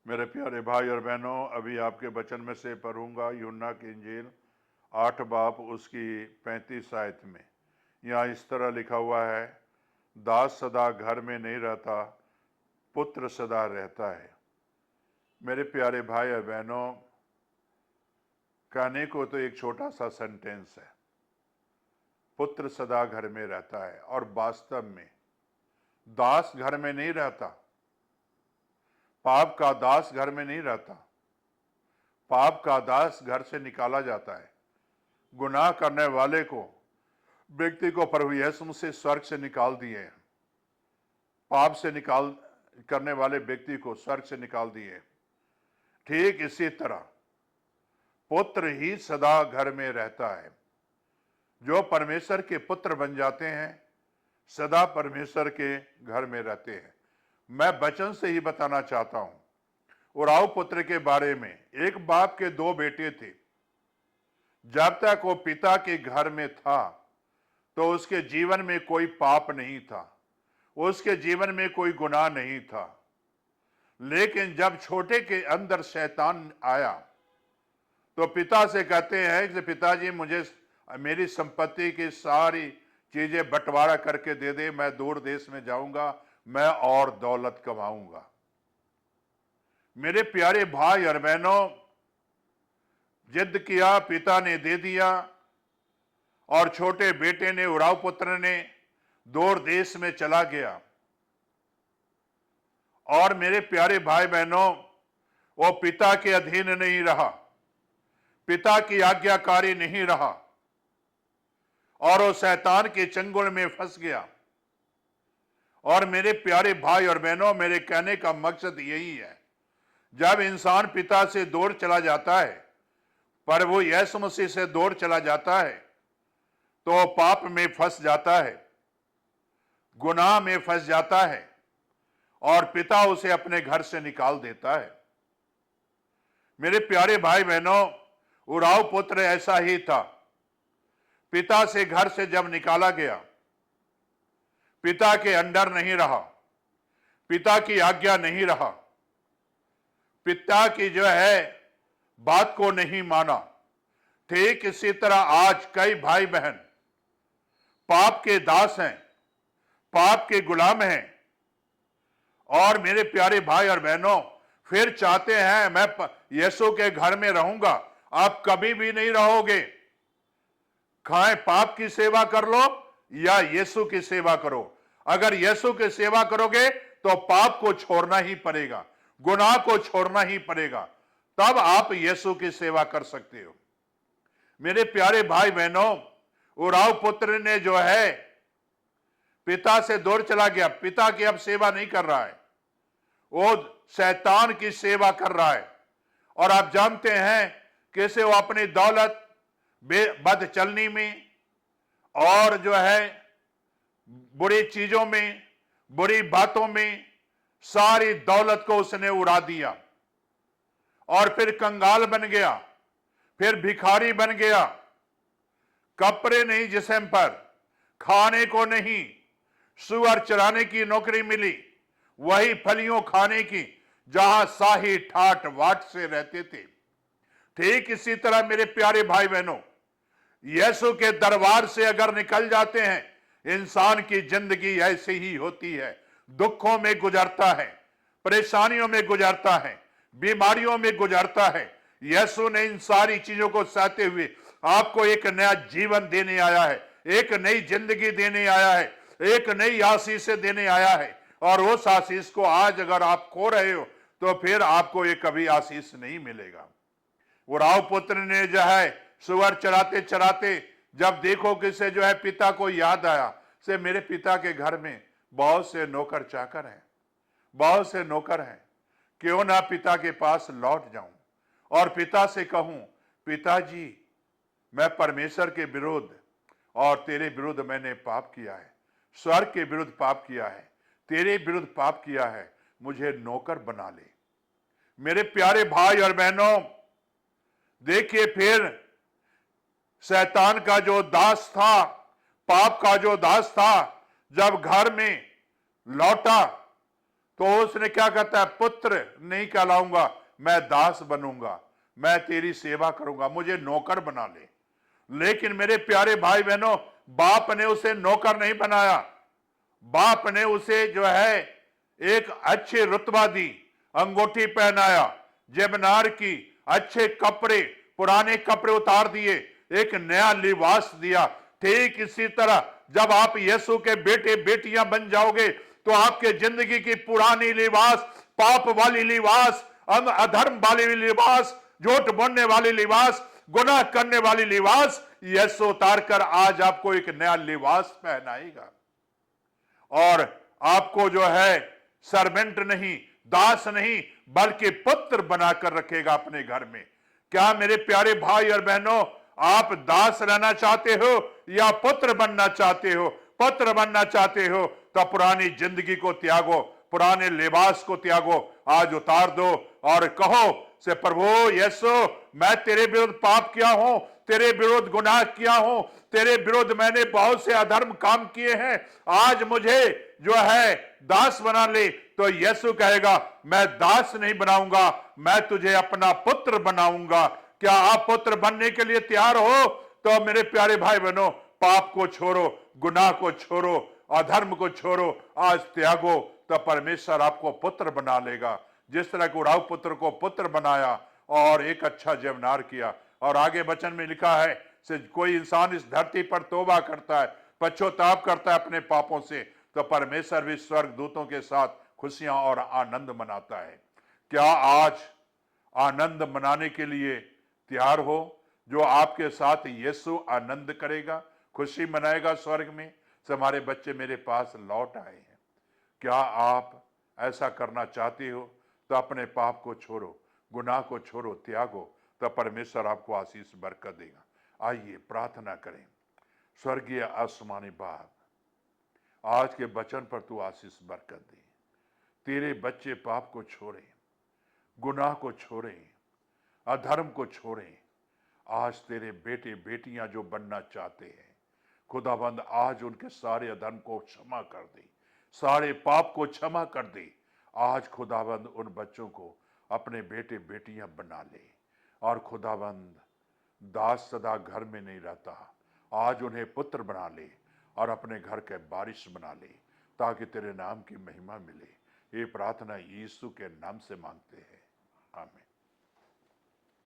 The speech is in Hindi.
मेरे प्यारे भाई और बहनों, अभी आपके वचन में से पढ़ूंगा यूहन्ना की इंजील 8 बाब उसकी 35 आयत में। यहाँ इस तरह लिखा हुआ है, दास सदा घर में नहीं रहता, पुत्र सदा रहता है। मेरे प्यारे भाई और बहनों, कहने को तो एक छोटा सा सेंटेंस है, पुत्र सदा घर में रहता है, और वास्तव में दास घर में नहीं रहता। पाप का दास घर में नहीं रहता। पाप का दास घर से निकाला जाता है। गुनाह करने वाले को, व्यक्ति को प्रभु यीशु मसीह स्वर्ग से निकाल दिए हैं। पाप से निकाल करने वाले व्यक्ति को स्वर्ग से निकाल दिए। ठीक इसी तरह पुत्र ही सदा घर में रहता है। जो परमेश्वर के पुत्र बन जाते हैं सदा परमेश्वर के घर में रहते हैं। मैं वचन से ही बताना चाहता हूं। उराव पुत्र के बारे में, एक बाप के 2 बेटे थे। जब तक वो पिता के घर में था तो उसके जीवन में कोई पाप नहीं था, उसके जीवन में कोई गुनाह नहीं था। लेकिन जब छोटे के अंदर शैतान आया तो पिता से कहते हैं कि पिताजी, मुझे मेरी संपत्ति की सारी चीजें बंटवारा करके दे दे, मैं दूर देश में जाऊंगा, मैं और दौलत कमाऊंगा। मेरे प्यारे भाई और बहनों, जिद किया, पिता ने दे दिया, और छोटे बेटे ने, उराव पुत्र ने, दूर देश में चला गया। और मेरे प्यारे भाई बहनों, वो पिता के अधीन नहीं रहा, पिता की आज्ञाकारी नहीं रहा, और वो शैतान के चंगुल में फंस गया। और मेरे प्यारे भाई और बहनों, मेरे कहने का मकसद यही है, जब इंसान पिता से दूर चला जाता है, पर वो यीशु मसीह से दूर चला जाता है, तो पाप में फंस जाता है, गुनाह में फंस जाता है, और पिता उसे अपने घर से निकाल देता है। मेरे प्यारे भाई बहनों, उराव पुत्र ऐसा ही था। पिता से घर से जब निकाला गया, पिता के अंडर नहीं रहा, पिता की आज्ञा नहीं रहा, पिता की जो है बात को नहीं माना। ठीक इसी तरह आज कई भाई बहन पाप के दास हैं, पाप के गुलाम हैं। और मेरे प्यारे भाई और बहनों, फिर चाहते हैं मैं यीशु के घर में रहूंगा। आप कभी भी नहीं रहोगे। खाएं पाप की सेवा कर लो या यीशु की सेवा करो। अगर यीशु की सेवा करोगे तो पाप को छोड़ना ही पड़ेगा, गुनाह को छोड़ना ही पड़ेगा, तब आप यीशु की सेवा कर सकते हो। मेरे प्यारे भाई बहनों, उराव पुत्र ने जो है पिता से दूर चला गया, पिता की अब सेवा नहीं कर रहा है, वो शैतान की सेवा कर रहा है। और आप जानते हैं कैसे वो अपनी दौलत, बद चलनी में, और जो है बुरी चीजों में, बुरी बातों में सारी दौलत को उसने उड़ा दिया, और फिर कंगाल बन गया, फिर भिखारी बन गया। कपड़े नहीं जिस्म पर, खाने को नहीं, सुअर चराने की नौकरी मिली, वही फलियों खाने की जहां शाही ठाट वाट से रहते थे। ठीक इसी तरह मेरे प्यारे भाई बहनों, यीशु के दरबार से अगर निकल जाते हैं, इंसान की जिंदगी ऐसी ही होती है, दुखों में गुजरता है, परेशानियों में गुजरता है, बीमारियों में गुजरता है। यीशु ने इन सारी चीजों को सहते हुए आपको एक नया जीवन देने आया है, एक नई जिंदगी देने आया है, एक नई आशीष देने आया है। और उस आशीष को आज अगर आप खो रहे हो तो फिर आपको ये कभी आशीष नहीं मिलेगा। उराव पुत्र ने जो है सुअर चराते चराते जब देखो कि से जो है पिता को याद आया, से मेरे पिता के घर में बहुत से नौकर चाकर हैं, बहुत से नौकर हैं, क्यों ना पिता के पास लौट जाऊं और पिता से कहूं, पिताजी मैं परमेश्वर के विरुद्ध और तेरे विरुद्ध मैंने पाप किया है, स्वर्ग के विरुद्ध पाप किया है, तेरे विरुद्ध पाप किया है, मुझे नौकर बना ले। मेरे प्यारे भाई और बहनों, देखिए फिर शैतान का जो दास था, पाप का जो दास था, जब घर में लौटा तो उसने क्या कहता है, पुत्र नहीं कहलाऊंगा, मैं दास बनूंगा, मैं तेरी सेवा करूंगा, मुझे नौकर बना ले। लेकिन मेरे प्यारे भाई बहनों, बाप ने उसे नौकर नहीं बनाया। बाप ने उसे जो है एक अच्छे रुतबा दी, अंगूठी पहनाया, जेबनार की, अच्छे कपड़े, पुराने कपड़े उतार दिए, एक नया लिबास दिया। ठीक इसी तरह जब आप यीशु के बेटे बेटियां बन जाओगे तो आपके जिंदगी की पुरानी लिबास, पाप वाली लिबास, अधर्म वाली लिबास, झूठ बोलने वाली लिबास, गुनाह करने वाली लिबास, यीशु उतार कर आज आपको एक नया लिबास पहनाएगा और आपको जो है सर्वेंट नहीं, दास नहीं, बल्कि पुत्र बनाकर रखेगा अपने घर में। क्या मेरे प्यारे भाई और बहनों, आप दास रहना चाहते हो या पुत्र बनना चाहते हो? पुत्र बनना चाहते हो तो पुरानी जिंदगी को त्यागो, पुराने लिबास को त्यागो, आज उतार दो और कहो से, प्रभु यीशु, मैं तेरे विरुद्ध पाप किया हूं, तेरे विरुद्ध गुनाह किया हूं, तेरे विरुद्ध मैंने बहुत से अधर्म काम किए हैं, आज मुझे जो है दास बना ले। तो यीशु कहेगा, मैं दास नहीं बनाऊंगा, मैं तुझे अपना पुत्र बनाऊंगा। क्या आप पुत्र बनने के लिए तैयार हो? तो मेरे प्यारे भाई बहनों, पाप को छोड़ो, गुनाह को छोड़ो, अधर्म को छोड़ो, आज त्यागो, तो परमेश्वर आपको पुत्र बना लेगा। जिस तरह उड़ाऊ पुत्र को पुत्र बनाया और एक अच्छा जेवनार किया। और आगे वचन में लिखा है, से कोई इंसान इस धरती पर तौबा करता है, पश्चाताप करता है अपने पापों से, तो परमेश्वर भी स्वर्ग दूतों के साथ खुशियां और आनंद मनाता है। क्या आज आनंद मनाने के लिए तैयार हो? जो आपके साथ यीशु आनंद करेगा, खुशी मनाएगा स्वर्ग में, से हमारे बच्चे मेरे पास लौट आए हैं। क्या आप ऐसा करना चाहते हो? तो अपने पाप को छोड़ो, गुनाह को छोड़ो, त्यागो, तो परमेश्वर आपको आशीष बरकत देगा। आइए प्रार्थना करें। स्वर्गीय आसमानी बाप, आज के वचन पर तू आशीष बरकत दे। तेरे बच्चे पाप को छोड़े, गुनाह को छोड़े, अधर्म को छोड़े। आज तेरे बेटे बेटियां जो बनना चाहते हैं, खुदाबंद आज उनके सारे अधर्म को क्षमा कर दे, सारे पाप को क्षमा कर दे। आज खुदाबंद उन बच्चों को अपने बेटे बेटियां बना ले। और खुदाबंद दास सदा घर में नहीं रहता, आज उन्हें पुत्र बना ले और अपने घर के बारिश बना ले, ताकि तेरे नाम की महिमा मिले। ये प्रार्थना यीशु के नाम से मांगते हैं, आमीन।